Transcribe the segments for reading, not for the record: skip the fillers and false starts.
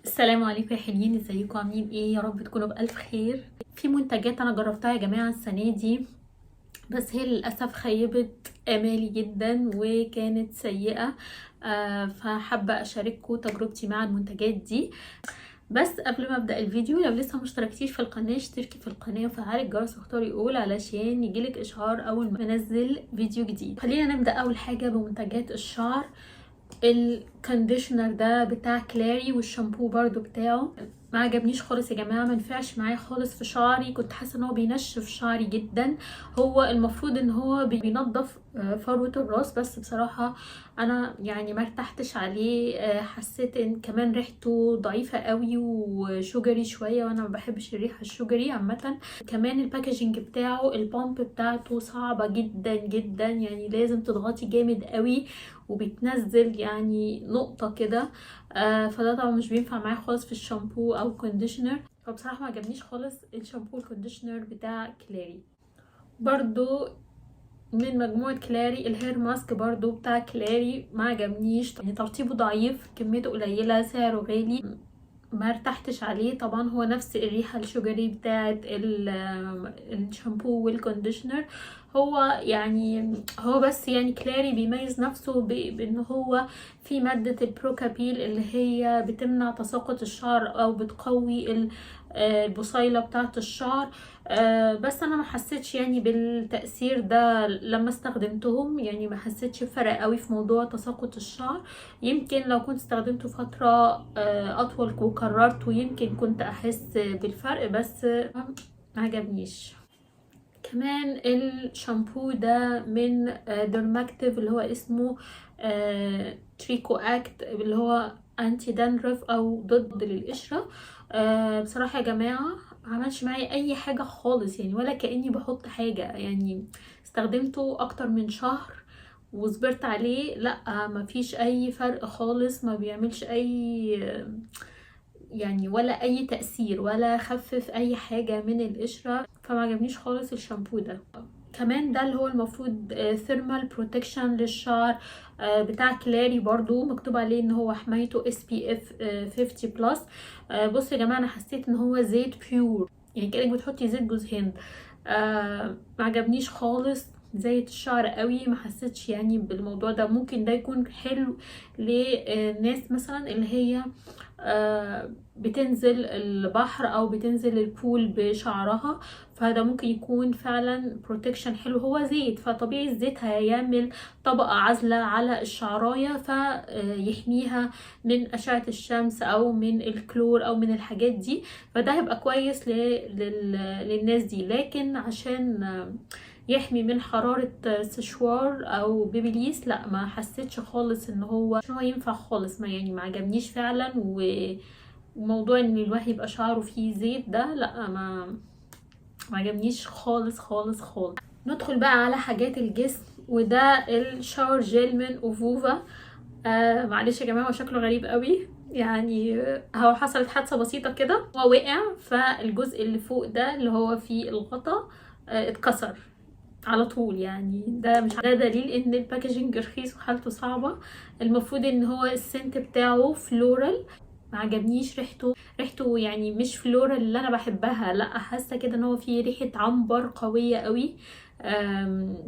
السلام عليكم يا حلوين، ازيكم عاملين ايه؟ يا رب تكونوا بألف خير. في منتجات انا جربتها يا جماعة السنة دي، بس هي للأسف خيبت امالي جدا وكانت سيئة. فحابة اشارككم تجربتي مع المنتجات دي. بس قبل ما ابدا الفيديو، لو لسه مشتركتيش في القناه اشتركي في القناه وفعلي الجرس واختاري اول علشان يجيلك اشعار اول ما انزل فيديو جديد. خلينا نبدا اول حاجه بمنتجات الشعر. الكونديشنر ده بتاع كلاري والشامبو برضو بتاعه ما عجبنيش خالص يا جماعه، ما نفعش معايا خالص في شعري. كنت حاسه ان هو بينشف شعري جدا. هو المفروض ان هو بينظف فروه الراس، بس بصراحه انا يعني ما ارتحتش عليه. حسيت ان كمان ريحته ضعيفه قوي وشجري شويه، وانا ما بحبش الريحه الشجري عامه. كمان الباكجينج بتاعه، البامب بتاعته صعبه جدا جدا، يعني لازم تضغطي جامد قوي وبتنزل يعني نقطة كده. فده طبعا مش بينفع معايا خالص في الشامبو او كونديشنر. فبصراحة ما عجبنيش خالص الشامبو الكونديشنر بتاع كلاري. برضو من مجموعة كلاري الهير ماسك برضو بتاع كلاري ما عجبنيش، يعني ترطيبه ضعيف، كميته قليلة، سعره غالي، ما ارتحتش عليه. طبعا هو نفس الريحة الشجري بتاعت الشامبو والكونديشنر. هو يعني هو بس يعني كلاري بيميز نفسه بان هو في مادة البروكابيل اللي هي بتمنع تساقط الشعر او بتقوي البصيلة بتاعت الشعر. بس انا ما حسيتش يعني بالتأثير ده لما استخدمتهم، يعني ما حسيتش بفرق قوي في موضوع تساقط الشعر. يمكن لو كنت استخدمته فترة اطول وكررته يمكن كنت احس بالفرق، بس ما عجبنيش. كمان الشامبو ده من ديرماكتيف اللي هو اسمه تريكو اكت، اللي هو انتي داندرف او ضد للقشرة. بصراحة يا جماعة عملش معايا اي حاجة خالص، يعني ولا كأني بحط حاجة. يعني استخدمته اكتر من شهر وصبرت عليه، لا مفيش اي فرق خالص، ما بيعملش اي يعني ولا اي تأثير ولا خفف اي حاجة من القشرة. فما عجبنيش خالص الشامبو ده. كمان ده اللي هو المفروض ثيرمال بروتكشن للشعر بتاع كلاري، برضو مكتوب عليه ان هو حمايته SPF 50 بلس. بصوا يا جماعة، انا حسيت ان هو زيت بيور، يعني كأنك بتحطي زيت جوز هند. ما عجبنيش خالص زيت الشعر قوي، ما حسيتش يعني بالموضوع ده. ممكن ده يكون حلو لناس مثلا اللي هي بتنزل البحر او بتنزل البول بشعرها، فده ممكن يكون فعلا بروتكشن حلو. هو زيت، فطبيعي الزيت هيعمل طبقة عازلة على الشعراية فيحميها من أشعة الشمس او من الكلور او من الحاجات دي، فده هيبقى كويس للناس دي. لكن عشان يحمي من حرارة سشوار او بيبيليس، لا ما حسيتش خالص ان هو ينفع خالص. ما يعني ما عجبنيش فعلا. وموضوع ان الواحد يبقى شعره فيه زيت ده، لا ما عجبنيش خالص خالص خالص. ندخل بقى على حاجات الجسم، وده الشاور جيل من اوفوفا. معلش يا جماعه، هو شكله غريب قوي يعني. هو حصلت حادثه بسيطه كده، هو وقع فالجزء اللي فوق ده اللي هو فيه الغطا اتكسر على طول. يعني ده مش ده دليل ان الباكجينج رخيص وحالته صعبة. المفروض ان هو السنت بتاعه فلورال، ما عجبنيش ريحته يعني مش فلورال اللي انا بحبها، لا حاسه كده ان هو فيه ريحه عنبر قويه قوي.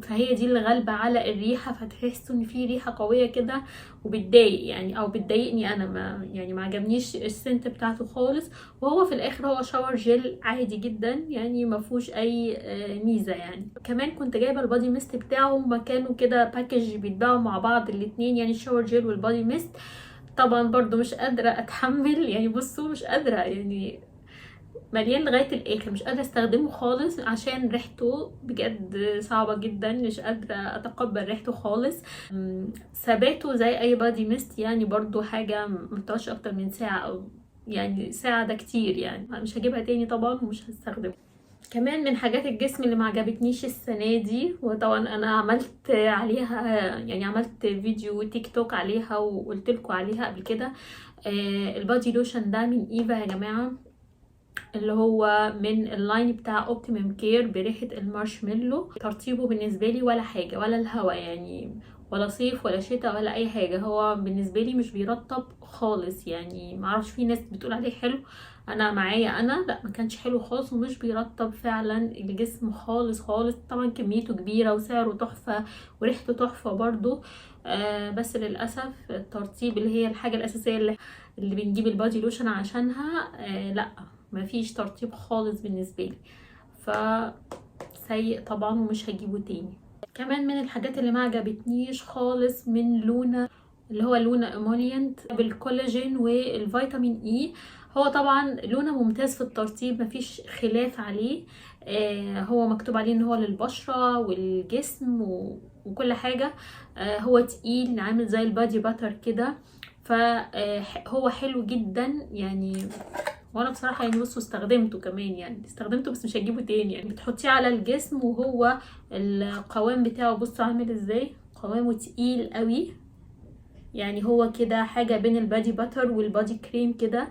فهي دي اللي غالبه على الريحه، فتحسوا ان في ريحه قويه كده وبتضايق يعني، او بتضايقني انا. ما يعني ما عجبنيش السنت بتاعته خالص. وهو في الاخر هو شاور جيل عادي جدا، يعني ما فيهوش اي ميزه يعني. كمان كنت جايبه البادي ميست بتاعه، مكانه كده باكج بيتباعوا مع بعض الاتنين، يعني الشاور جيل والبادي ميست. طبعا برضو مش قادرة اتحمل، يعني بصوا مش قادرة، يعني مليان لغاية الاخر، مش قادرة استخدمه خالص عشان ريحته بجد صعبة جدا، مش قادرة اتقبل ريحته خالص. ثباته زي اي بادي ميست، يعني برضو حاجة متقعدش اكتر من ساعة، او يعني ساعة ده كتير، يعني مش هجيبها تاني طبعا ومش هستخدمها. كمان من حاجات الجسم اللي ما عجبتنيش السنه دي، وطبعا انا عملت عليها يعني عملت فيديو تيك توك عليها وقلت لكم عليها قبل كده. البادي لوشن ده من ايفا يا جماعه، اللي هو من اللاين بتاع اوبتيمم كير بريحه المارشميلو. ترطيبه بالنسبه لي ولا حاجه ولا الهوا يعني، ولا صيف ولا شتاء ولا اي حاجه. هو بالنسبه لي مش بيرطب خالص، يعني معرفش، في ناس بتقول عليه حلو، انا معايا انا لا، ما كانش حلو خالص ومش بيرطب فعلا الجسم خالص خالص. طبعا كميته كبيره وسعره تحفه وريحته تحفه برضو. بس للاسف الترطيب اللي هي الحاجه الاساسيه اللي بنجيب البادي لوشن عشانها، لا مفيش ترطيب خالص بالنسبه لي، ف سيء طبعا ومش هجيبه تاني. كمان من الحاجات اللي ما عجبتنيش خالص من لونا، اللي هو لونا امولينت بالكولاجين والفيتامين اي. هو طبعا لونا ممتاز في الترطيب، مفيش خلاف عليه. هو مكتوب عليه ان هو للبشرة والجسم وكل حاجة. هو تقيل عامل زي البادي باتر كده، فهو حلو جدا يعني. وانا بصراحه يعني بصوا استخدمته كمان، يعني استخدمته بس مش هجيبه تاني. يعني بتحطيه على الجسم وهو القوام بتاعه بصوا عامل ازاي، قوامه تقيل قوي، يعني هو كده حاجه بين البادي باتر والبادي كريم كده.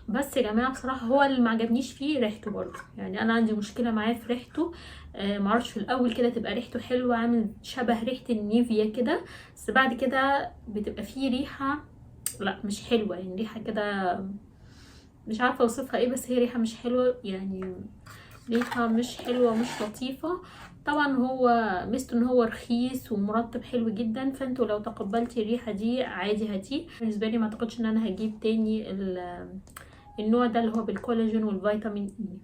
بس يا جماعه بصراحه هو اللي ما عجبنيش فيه ريحته برضه، يعني انا عندي مشكله معاه في ريحته. معرفش، في الاول كده تبقى ريحته حلوه عامل شبه ريحه النيفيا كده، بس بعد كده بتبقى فيه ريحه لا مش حلوه، يعني ريحه كده مش عارفه اوصفها ايه، بس هي ريحه مش حلوه، يعني ريحه مش حلوه ومش لطيفه. طبعا هو ميزته ان هو رخيص ومرطب حلو جدا، فانتوا لو تقبلتي الريحه دي عادي هاتيه. بالنسبه لي ما اعتقدش ان انا هجيب تاني النوع ده اللي هو بالكولاجين والفيتامين اي.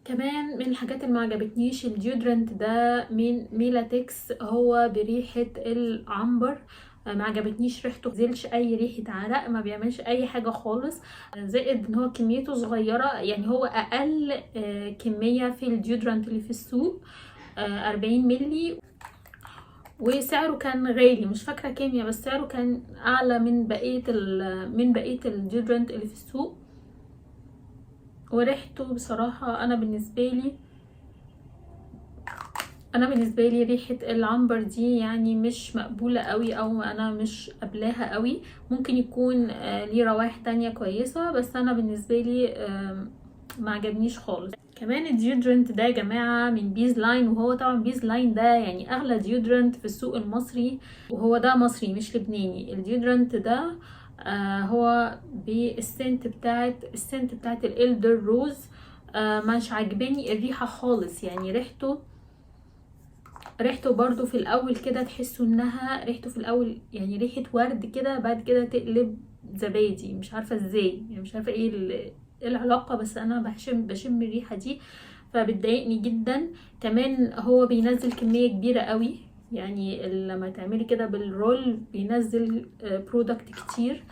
كمان من الحاجات اللي ما عجبتنيش الديودرنت ده من ميلاتكس، هو بريحه العنبر. ما عجبتنيش ريحته، مبينزلش اي ريحه عرق، ما بيعملش اي حاجه خالص. زائد ان هو كميته صغيره، يعني هو اقل كميه في الديودرنت اللي في السوق، 40 ملي، وسعره كان غالي، مش فاكره كام بس سعره كان اعلى من بقيه الديودرنت اللي في السوق. وريحته بصراحه انا بالنسبه لي ريحه العنبر دي يعني مش مقبوله قوي، او انا مش قبلاها قوي. ممكن يكون ليه روائح تانية كويسه، بس انا بالنسبه لي ما عجبنيش خالص. كمان الديودرنت ده يا جماعه من بيز لاين، وهو طبعا بيز لاين ده يعني اغلى ديودرنت في السوق المصري، وهو ده مصري مش لبناني. الديودرنت ده هو السنت بتاعت الالدر روز. مش عاجباني الريحه خالص، يعني ريحته برضو في الاول كده تحسوا انها ريحته في الاول يعني ريحة ورد كده، بعد كده تقلب زبادي، مش عارفة ازاي، يعني مش عارفة ايه إيه العلاقة، بس انا بشم الريحة دي فبتضايقني جدا. كمان هو بينزل كمية كبيرة قوي، يعني لما تعملي كده بالرول بينزل برودكت كتير.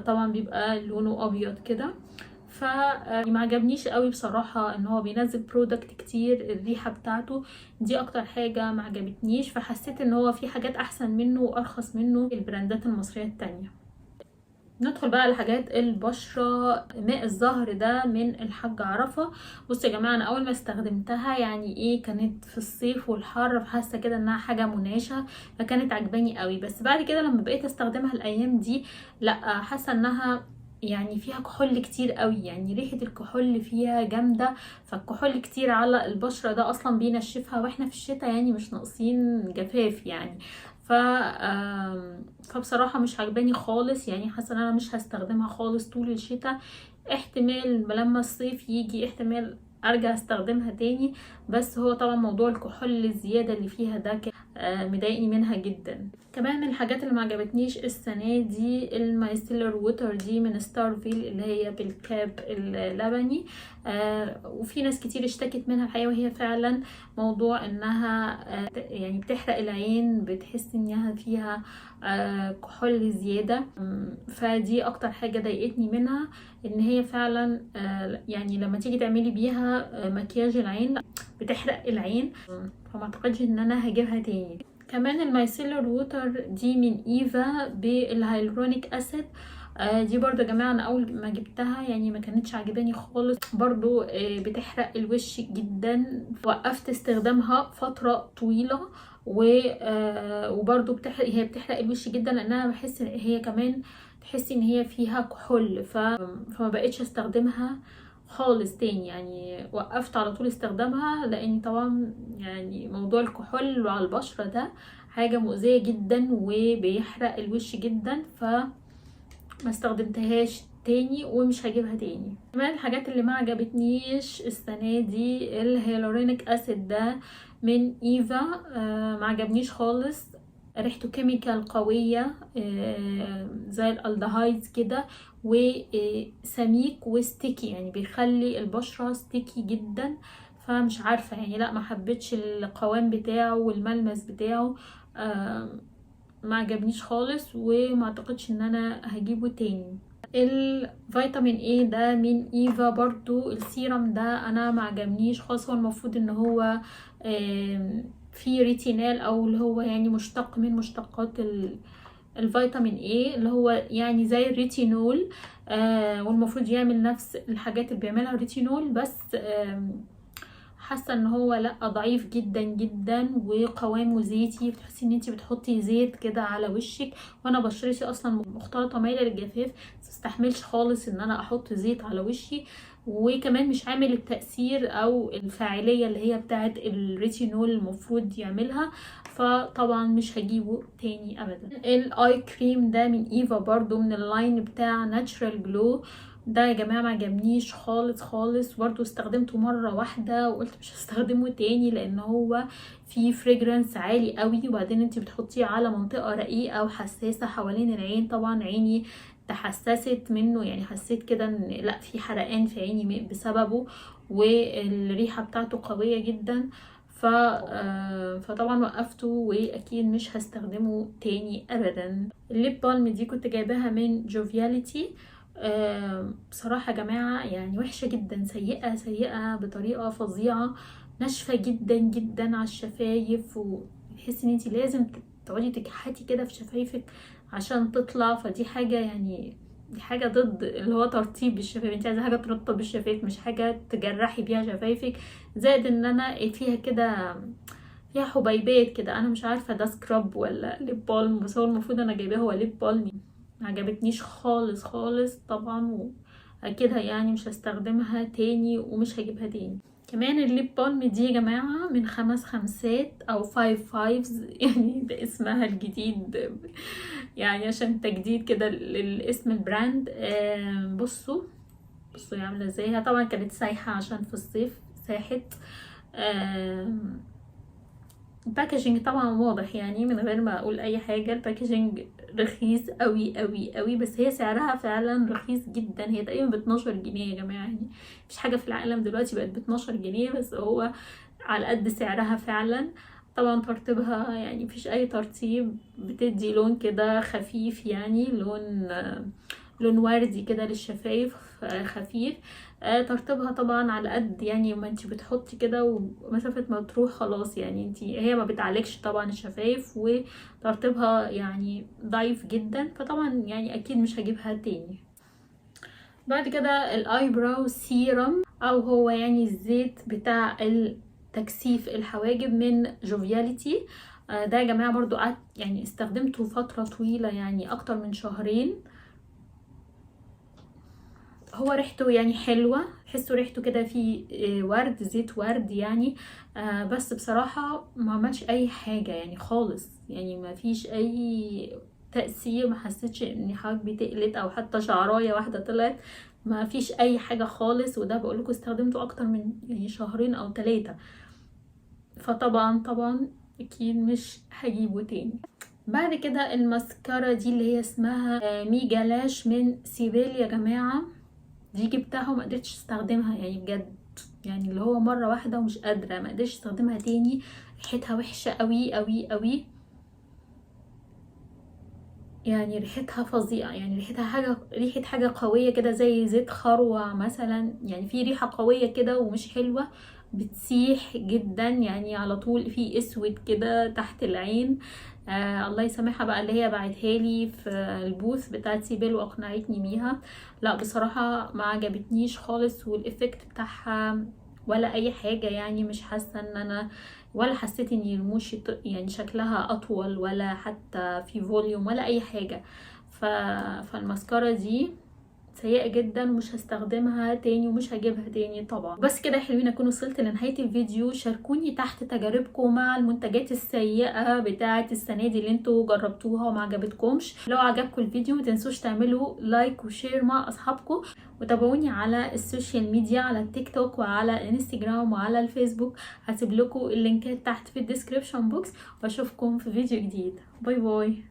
طبعا بيبقى لونه ابيض كده، فما عجبنيش قوي بصراحة ان هو بينزل برودكت كتير. الريحة بتاعته دي اكتر حاجة ما عجبتنيش، فحسيت ان هو في حاجات احسن منه وارخص منه البراندات المصرية التانية. ندخل بقى على حاجات البشرة. ماء الزهر ده من الحاج عرفة. بصوا يا جماعة، انا اول ما استخدمتها يعني ايه كانت في الصيف والحر، فحاسة كده انها حاجة منعشة، فكانت عجباني قوي. بس بعد كده لما بقيت استخدمها الايام دي لا، حاسة انها يعني فيها كحول كتير قوي، يعني ريحة الكحول فيها جامدة. فالكحول كتير على البشرة ده اصلا بينشفها، واحنا في الشتاء يعني مش ناقصين جفاف يعني. ف فبصراحة مش عجباني خالص، يعني حاسة ان انا مش هستخدمها خالص طول الشتاء. احتمال لما الصيف يجي احتمال ارجع استخدمها تاني، بس هو طبعا موضوع الكحول الزيادة اللي فيها ده كان مضايقني منها جدا. كمان من الحاجات اللي ما عجبتنيش السنه دي المايسيلر ووتر دي من ستارفيل، اللي هي بالكاب اللبني. وفي ناس كتير اشتكت منها الحقيقه، وهي فعلا موضوع انها يعني بتحرق العين، بتحس انها فيها كحول زياده. فدي اكتر حاجه ضايقتني منها، ان هي فعلا يعني لما تيجي تعملي بيها مكياج العين بتحرق العين، فما اعتقدش ان انا هجيبها تاني. كمان المايسيلر ووتر دي من ايفا بالهيلورونيك اسيد. دي برضو يا جماعه انا اول ما جبتها يعني ما كانتش عجباني خالص، برضو بتحرق الوش جدا. وقفت استخدامها فتره طويله، وبرضو هي بتحرق الوش جدا، لانها بحس هي كمان تحسي ان هي فيها كحول، فما بقتش استخدمها خالص تاني، يعني وقفت على طول استخدامها، لاني طبعا يعني موضوع الكحول على البشرة ده حاجة مؤذية جدا وبيحرق الوش جدا، فما استخدمتهاش تاني ومش هجيبها تاني. كمان الحاجات اللي ما عجبتنيش السنة دي الهيالورونيك اسيد ده من ايفا. ما عجبنيش خالص، ريحته كيميكال قوية زي الالدهايدز كده، وسميك وستيكي، يعني بيخلي البشرة ستيكي جدا. فمش عارفة يعني، لا ما حبيتش القوام بتاعه والملمس بتاعه، ما عجبنيش خالص، وما اعتقدش ان انا هجيبه تاني. الفيتامين اي ده من ايفا برضو، السيرم ده انا ما عجبنيش خالص. هو المفروض ان هو فيه ريتينال، او اللي هو يعني مشتق من مشتقات الفيتامين اي، اللي هو يعني زي الريتينول، والمفروض يعمل نفس الحاجات اللي بيعملها الريتينول، بس حاسه ان هو لا، ضعيف جدا جدا وقوامه زيتي، بتحسي ان انتي بتحطي زيت كده على وشك، وانا بشرتي اصلا مختلطه مايله للجفاف، مستحملش خالص ان انا احط زيت على وشي، وكمان مش عامل التأثير او الفاعلية اللي هي بتاعت الريتينول المفروض يعملها، فطبعا مش هجيبه تاني ابدا. الاي كريم ده من ايفا برضو، من اللاين بتاع ناتشرال جلو ده يا جماعه ما عجبنيش خالص خالص، برضو استخدمته مره واحده وقلت مش هستخدمه تاني، لان هو فيه فريجرانس عالي قوي، وبعدين انت بتحطيه على منطقه رقيقه وحساسه حوالين العين. طبعا عيني تحسست منه، يعني حسيت كده ان لا، في حرقان في عيني بسببه، والريحه بتاعته قويه جدا. فطبعا وقفته، واكيد مش هستخدمه تاني ابدا. الليب بالم دي كنت جايباها من جوفياليتي. بصراحة يا جماعة يعني وحشة جدا، سيئة سيئة بطريقة فظيعة، ناشفة جدا جدا على الشفايف، وتحسي ان انتي لازم تقعدي تكحتي كده في شفايفك عشان تطلع. فدي حاجة يعني، دي حاجة ضد اللي هو ترطيب الشفايف، انت عايزة حاجة ترطب الشفايف مش حاجة تجرحي بيها شفايفك. زائد ان انا فيها كده، فيها حبيبات كده، انا مش عارفة ده سكراب ولا ليب بالم، بس هو المفروض انا جايباه هو ليب بالم. ما عجبتنيش خالص خالص طبعا، واكيد يعني مش هستخدمها تاني ومش هجيبها تاني. كمان الليب بالم دي يا جماعة من 5 خمسات او 5 فايفز يعني ده اسمها الجديد يعني عشان تجديد كده للاسم البراند. بصوا هي عاملة ازاي. هي طبعا كانت سايحة عشان في الصيف ساحت. الباكجينج طبعا واضح، يعني من غير ما اقول اي حاجه الباكجينج رخيص قوي قوي قوي، بس هي سعرها فعلا رخيص جدا. هي تقريبا ب 12 جنيه يا جماعه، يعني مفيش حاجه في العالم دلوقتي بقت ب 12 جنيه، بس هو على قد سعرها فعلا. طبعا ترطيبها يعني مفيش اي ترطيب، بتدي لون كده خفيف، يعني لون وردي كده للشفايف، خفيف. ترطيبها طبعا على قد يعني ما انت بتحطي كده، ومسافة ما تروح خلاص، يعني انت هي ما بتعالجش طبعا الشفايف، وترطيبها يعني ضعيف جدا، فطبعا يعني اكيد مش هجيبها تاني. بعد كده الاي براو سيرم، او هو يعني الزيت بتاع تكثيف الحواجب من جوفياليتي. ده يا جماعة برضو قعدت يعني استخدمته فترة طويلة، يعني اكتر من شهرين. هو ريحته يعني حلوة، تحسوا ريحته كده في ورد، زيت ورد يعني. بس بصراحة ما عملش اي حاجة يعني خالص، يعني ما فيش اي تأثير، ما حسيتش ان حواجبي تقلت او حتى شعراية واحدة طلعت، ما فيش اي حاجة خالص. وده بقولكوا استخدمته اكتر من يعني شهرين او 3، فطبعا اكيد مش هجيبه تاني. بعد كده الماسكارا دي اللي هي اسمها ميجا لاش من سيبيل يا جماعة. دي جبتها وما قدرتش استخدمها يعني بجد، يعني اللي هو مره واحده ومش قادره، ما قدرتش استخدمها تاني. ريحتها وحشه قوي قوي قوي، يعني ريحتها فظيعه، يعني ريحه حاجه قويه كده زي زيت خروع مثلا، يعني في ريحه قويه كده ومش حلوه، بتسيح جدا، يعني على طول في اسود كده تحت العين. الله يسامحها بقى اللي هي بعتها لي في البوث بتاعت سيبل واقنعتني بيها. لا بصراحه ما عجبتنيش خالص، والافكت بتاعها ولا اي حاجه، يعني مش حاسه ان انا، ولا حسيت ان رموشي يعني شكلها اطول، ولا حتى في فوليوم ولا اي حاجه. فالماسكارا دي سيئة جدا ومش هستخدمها تاني ومش هجيبها تاني طبعا. بس كده يا حلوين، اكون وصلت لنهاية الفيديو. شاركوني تحت تجاربكم مع المنتجات السيئة بتاعة السنة دي اللي انتوا جربتوها وما عجبتكمش. لو عجبكم الفيديو متنسوش تعملوا لايك وشير مع اصحابكم، وتابعوني على السوشيال ميديا، على التيك توك وعلى الانستجرام وعلى الفيسبوك. هسيب لكم اللينكات تحت في الديسكريبشن بوكس، واشوفكم في فيديو جديد. باي باي.